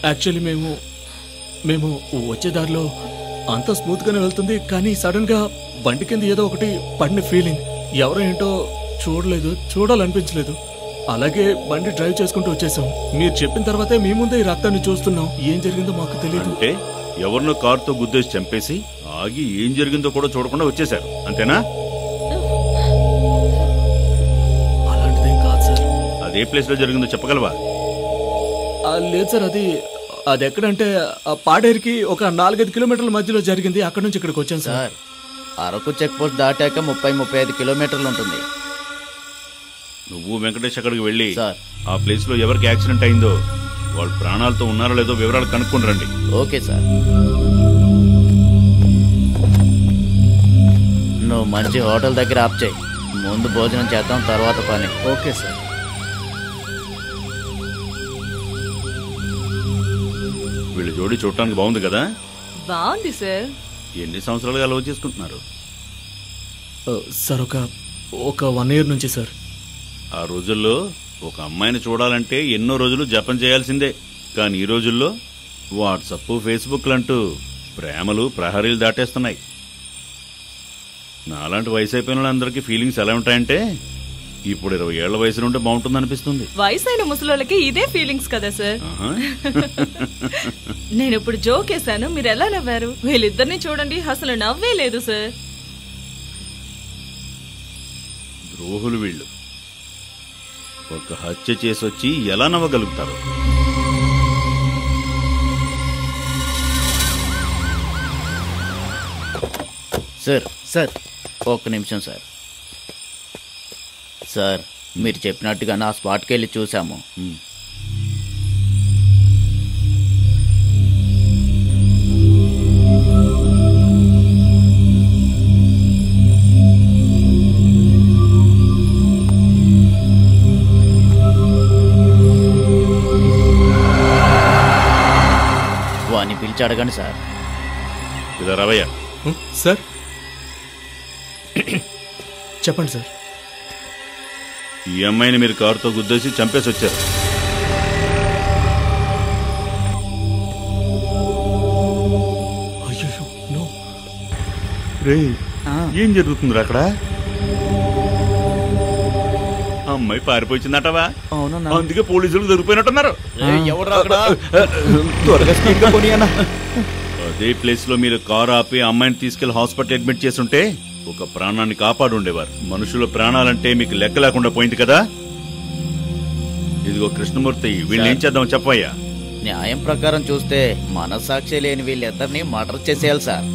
Actually మేము వచ్చే దారిలో అంతా స్మూత్ గానే వెళ్తుంది, కానీ సడన్ గా బండి కింద ఏదో ఒకటి పడిన ఫీలింగ్. ఎవరో ఏంటో చూడాలనిపించలేదు. అలాగే బండి డ్రైవ్ చేసుకుంటూ వచ్చేసాం. మీరు చెప్పిన తర్వాతే మీ ముందే ఈ రక్తాన్ని చూస్తున్నాం. ఏం జరిగిందో మాకు తెలియదు. అంటే ఎవరినో కారుతో గుద్దేసి చంపేసి ఆగి ఏం జరిగిందో కూడా చూడకుండా వచ్చేసారు, అంతేనా? అలాంటిదేం కాదు సార్. అదే ప్లేస్ లో జరిగిందో చెప్పగలవా? లేదు సార్, అది ఎక్కడంటే పాడేరుకి ఒక 4-5 కిలోమీటర్ల మధ్యలో జరిగింది. అక్కడ నుంచి ఇక్కడికి వచ్చాను సార్. అరకు చెక్ పోస్ట్ దాటాక 30-35 కిలోమీటర్లు ఉంటుంది. నువ్వు వెంకటేష్ అక్కడికి వెళ్ళి ఆ ప్లేస్ లో ఎవరికి యాక్సిడెంట్ అయిందో వాళ్ళు ప్రాణాలతో ఉన్నారో లేదో వివరాలు కనుక్కొని రండి. Okay sir. నువ్వు మంచి హోటల్ దగ్గర ఆప్ చేయి. ముందు భోజనం చేద్దాం, తర్వాత పని. Okay sir. వీళ్ళ జోడి చూడటానికి బాగుంది కదా? బాగుంది సార్. ఎన్ని సంవత్సరాలుగా లవ్ చేసుకుంటున్నారు? సార్ ఒక 1 ఇయర్ నుంచి సార్. ఆ రోజుల్లో ఒక అమ్మాయిని చూడాలంటే ఎన్నో రోజులు జపం చేయాల్సిందే. కానీ ఈ రోజుల్లో వాట్సప్, ఫేస్బుక్ అంటూ ప్రేమలు ప్రహరీలు దాటేస్తున్నాయి. నాలాంటి వయసు అయిపోయిన వాళ్ళందరికీ ఫీలింగ్స్ ఎలా ఉంటాయంటే ఇప్పుడు 20 ఏళ్ల వయసు నుండి బాగుంటుంది అనిపిస్తుంది. వయసైన ముసలోళ్ళకి ఇదే ఫీలింగ్స్ కదా సార్. నేను ఇప్పుడు జోకేశాను, మీరు ఎలా నవ్వారు? వీళ్ళిద్దరిని చూడండి, అసలు నవ్వే లేదు సార్. ద్రోహులు వీళ్ళు. ఒక హత్య చేసొచ్చి ఎలా నవ్వగలుగుతారు? సార్ ఒక్క నిమిషం సార్. సార్ మీరు చెప్పినట్టుగా నా స్పాట్కి వెళ్ళి చూసాము. వాణ్ణి పిలిచి అడగండి సార్. ఇలా రవయ్య. సార్ చెప్పండి సార్. ఈ అమ్మాయిని మీరు కారుతో గుద్దేసి చంపేసి వచ్చారు. ఏం జరుగుతుంది అక్కడ? అమ్మాయి పారిపోయిందటవా? అందుకే పోలీసులు దొరికిపోయినట్టున్నారు. అదే ప్లేస్ లో మీరు కారు ఆపి అమ్మాయిని తీసుకెళ్లి హాస్పిటల్ అడ్మిట్ చేస్తుంటే ఒక ప్రాణాన్ని కాపాడుండేవారు. మనుషుల ప్రాణాలంటే మీకు లెక్క లేకుండా పోయింది కదా. ఇదిగో కృష్ణమూర్తి, వీళ్ళు ఏం చేద్దాం చెప్పయ్యా? న్యాయం ప్రకారం చూస్తే మనసాక్షి లేని వీళ్ళిద్దరిని మర్డర్ చేసేయాలి సార్.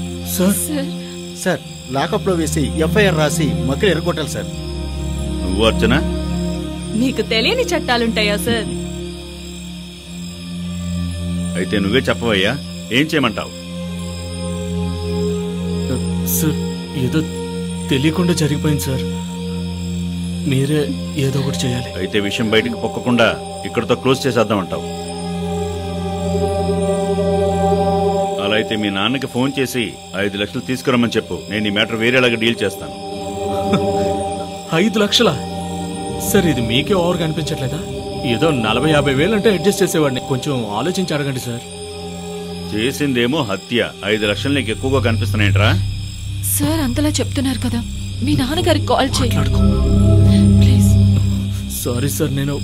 సార్ లాకప్ లో వేసి ఎఫ్ఐఆర్ రాసి మక్కలు ఎరగొట్టాలి సార్. నువ్వు అర్చన, మీకు తెలియని చట్టాలుంటాయా సార్? అయితే నువ్వే చెప్పవయ్యా, ఏం చేయమంటావు? సార్ ఏదో తెలియకుండా జరిగిపోయింది సార్. మీరే ఏదో ఒకటి చేయాలి. అయితే విషయం బయటకు పొక్కకుండా ఇక్కడతో క్లోజ్ చేసేద్దామంటావు? అలా అయితే మీ నాన్నకి ఫోన్ చేసి 5 లక్షలు తీసుకురమ్మని చెప్పు. నేను ఈ మ్యాటర్ వేరేలాగా డీల్ చేస్తాను. 5 లక్షలా? సార్ ఇది మీకే ఓవర్గా అనిపించట్లేదా? ఏదో 40-50 వేలు అంటే అడ్జస్ట్ చేసేవాడిని. కొంచెం ఆలోచించి అడగండి సార్. చేసిందేమో హత్య, 5 లక్షలు నీకు ఎక్కువగా కనిపిస్తున్నాయంట్రా? సార్ అంతలా చెప్తున్నారు కదా, మీ నాన్నగారికి కాల్ చేయాలి. సారీ సార్, నేను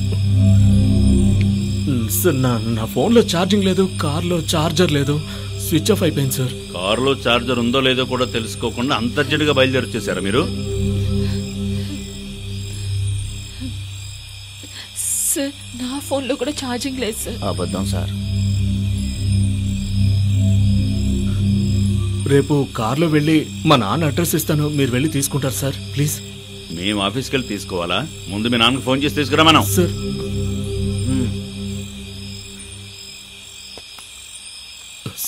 సార్ నా ఫోన్లో ఛార్జింగ్ లేదు, కార్లో ఛార్జర్ లేదు, స్విచ్ ఆఫ్ అయిపోయింది సార్. కారులో ఛార్జర్ ఉందో లేదో కూడా తెలుసుకోకుండా అంత అర్జెంటుగా బయలుదేరి వచ్చేసారా మీరు? సార్ నా ఫోన్లో కూడా ఛార్జింగ్ లేదు సార్. అబద్ధం సార్. రేపు కార్లో వెళ్ళి మా నాన్న అడ్రస్ ఇస్తాను, మీరు వెళ్ళి తీసుకుంటారు సార్ ప్లీజ్. మేము ఆఫీస్కి వెళ్ళి తీసుకోవాలా? ముందు మీ నాన్నకి ఫోన్ చేసి తీసుకురా మనం. సార్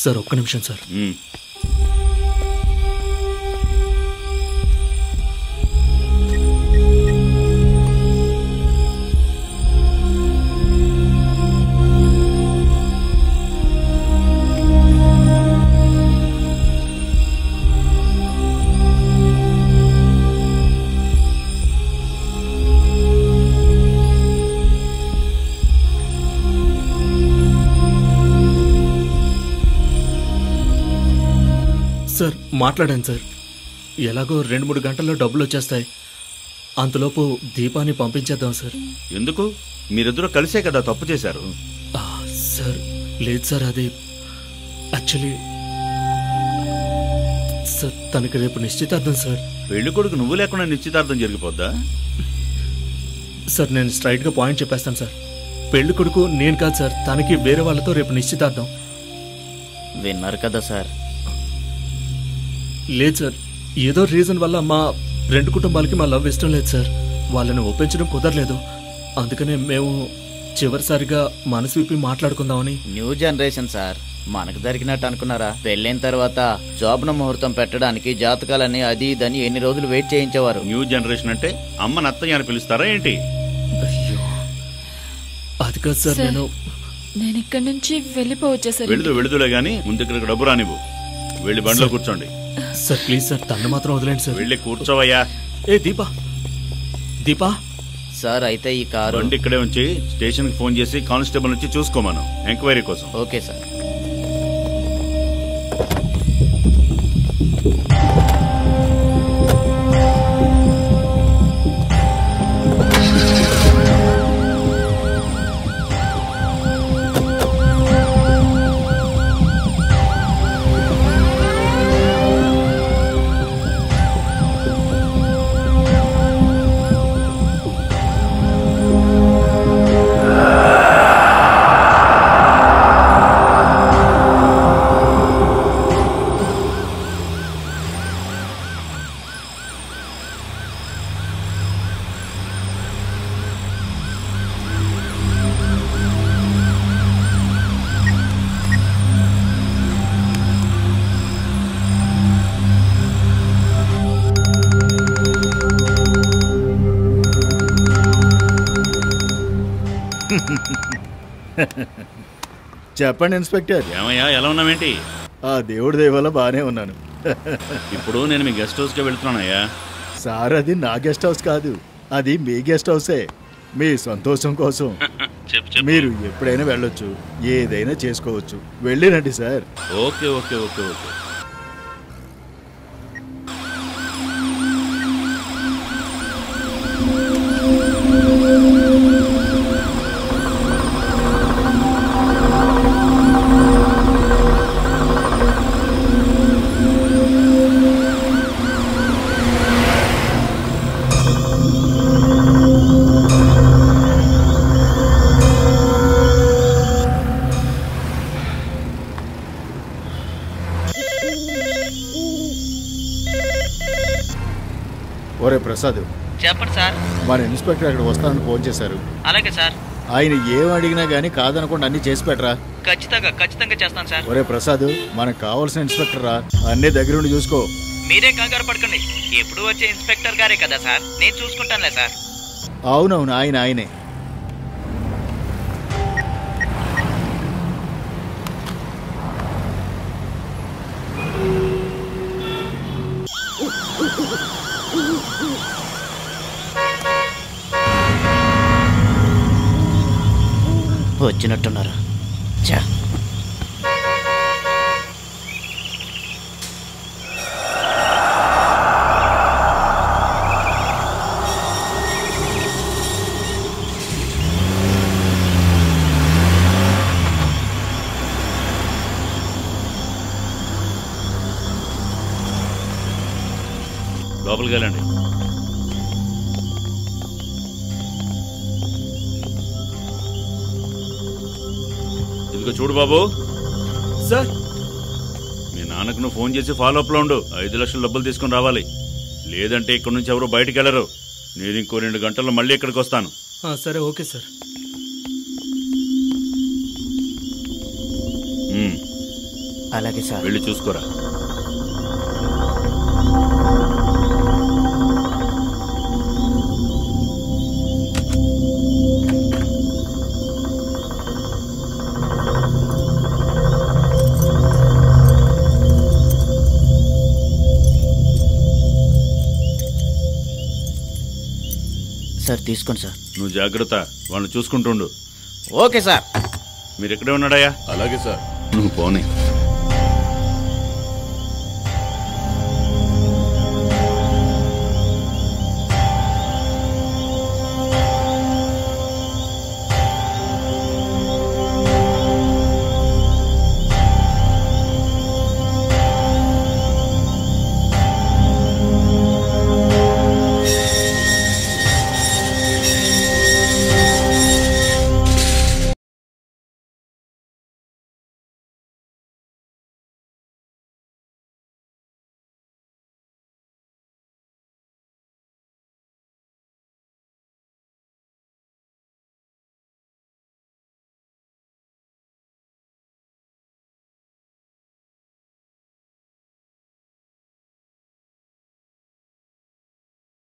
సార్ ఒక్క నిమిషం సార్. సార్ మాట్లాడాను సార్. ఎలాగో 2-3 గంటల్లో డబ్బులు వచ్చేస్తాయి. అంతలోపు దీపాన్ని పంపించేద్దాం సార్. ఎందుకు? మీరిద్దరూ కలిసే కదా తప్పు చేశారు. సార్ లేదు సార్, అది యాక్చువల్లీ సార్ తనకి రేపు నిశ్చితార్థం సార్. పెళ్లి కొడుకు నువ్వు లేకుండా నిశ్చితార్థం జరిగిపోద్దా? సార్ నేను స్ట్రైట్గా పాయింట్ చెప్పేస్తాను సార్. పెళ్లి కొడుకు నేను కాదు సార్, తనకి వేరే వాళ్ళతో రేపు నిశ్చితార్థం. విన్నారు కదా సార్. లేదు సార్, ఏదో రీజన్ వల్ల మా 2 కుటుంబాలకి మా లవ్ ఇష్టం లేదు సార్. వాళ్ళని ఒప్పించడం కుదరలేదు. అందుకనే మేము చివరిసారిగా మనసు విప్పి మాట్లాడుకుందామని. New generation sir. మనకు జరిగినట్టు అనుకున్నారా? పెళ్ళైన తర్వాత జాబ్ను ముహూర్తం పెట్టడానికి జాతకాలని అది ఇదని ఎన్ని రోజులు వెయిట్ చేయించేవారు. న్యూ జనరేషన్ అంటే అమ్మ నత్తయ్య అని పిలుస్తారా ఏంటి? అయ్యో అది కాదు సార్. నేను ఇక్కడి నుంచి వెళ్ళిపోవచ్చా సార్? వెళుదులే గాని ముందు ఇక్కడికి డబ్బు రానివ్వు. వెళ్ళి బండిలో కూర్చోండి. సార్ ప్లీజ్ సార్, తన్ను మాత్రం వదిలేండి సార్. వెళ్ళి కూర్చోవయ్యా. ఏ దీపా సార్ అయితే ఈ కారు బండి ఇక్కడే ఉంచి స్టేషన్ కి ఫోన్ చేసి కానిస్టేబుల్ నుంచి చూసుకోమను ఎంక్వైరీ కోసం. Okay sir. చెప్పండి ఇన్స్పెక్టర్. ఏమయ్యా ఎలా ఉన్నావేంటి? ఆ దేవుడి దయ వల్ల బానే ఉన్నాను. ఇప్పుడు నేను మీ గెస్ట్ హౌస్ కి వెళ్తున్నానయ్యా. సార్ అది నా గెస్ట్ హౌస్ కాదు, అది మీ గెస్ట్ హౌసే. మీ సంతోషం కోసం మీరు ఎప్పుడైనా వెళ్ళొచ్చు, ఏదైనా చేసుకోవచ్చు. వెళ్ళిరండి sir. Okay okay okay okay. ఒరే ప్రసాద్, చెప్పండి సార్. మన ఇన్స్పెక్టర్ అక్కడ వస్తానని ఫోన్ చేశారు. అలాగే సార్. ఆయన ఏం అడిగినా గానీ కాదనకుండా అన్ని చేసి పెట్టరా. ఖచ్చితంగా చేస్తాను సార్. ఒరే ప్రసాద్, మనకు కావాల్సిన ఇన్స్పెక్టర్ రా, అన్ని దగ్గరుండి చూసుకో. మీరే కంగారు పడకండి, ఎప్పుడు వచ్చే ఇన్స్పెక్టర్ గారే కదా సార్, నేను చూసుకుంటానులే సార్. అవునవును, ఆయనే. వచ్చినట్టున్నారు. చా లోపలికి వెళ్ళండి. ఇదిగో చూడు బాబు. సార్ మీ నాన్నకు నువ్వు ఫోన్ చేసి ఫాలో అప్ లో ఉండు. 5 లక్షల డబ్బులు తీసుకుని రావాలి, లేదంటే ఇక్కడ నుంచి ఎవరు బయటికి వెళ్ళరు. నేను ఇంకో 2 గంటల్లో మళ్ళీ ఇక్కడికి వస్తాను. సరే ఓకే సార్. అలాగే సార్. వెళ్ళి చూసుకోరా. సార్ తీసుకోండి సార్. నువ్వు జాగ్రత్త, వాళ్ళని చూసుకుంటుండు. Okay sir. మీరు ఎక్కడే ఉన్నాడయ్యా? అలాగే సార్. నువ్వు పోనీ.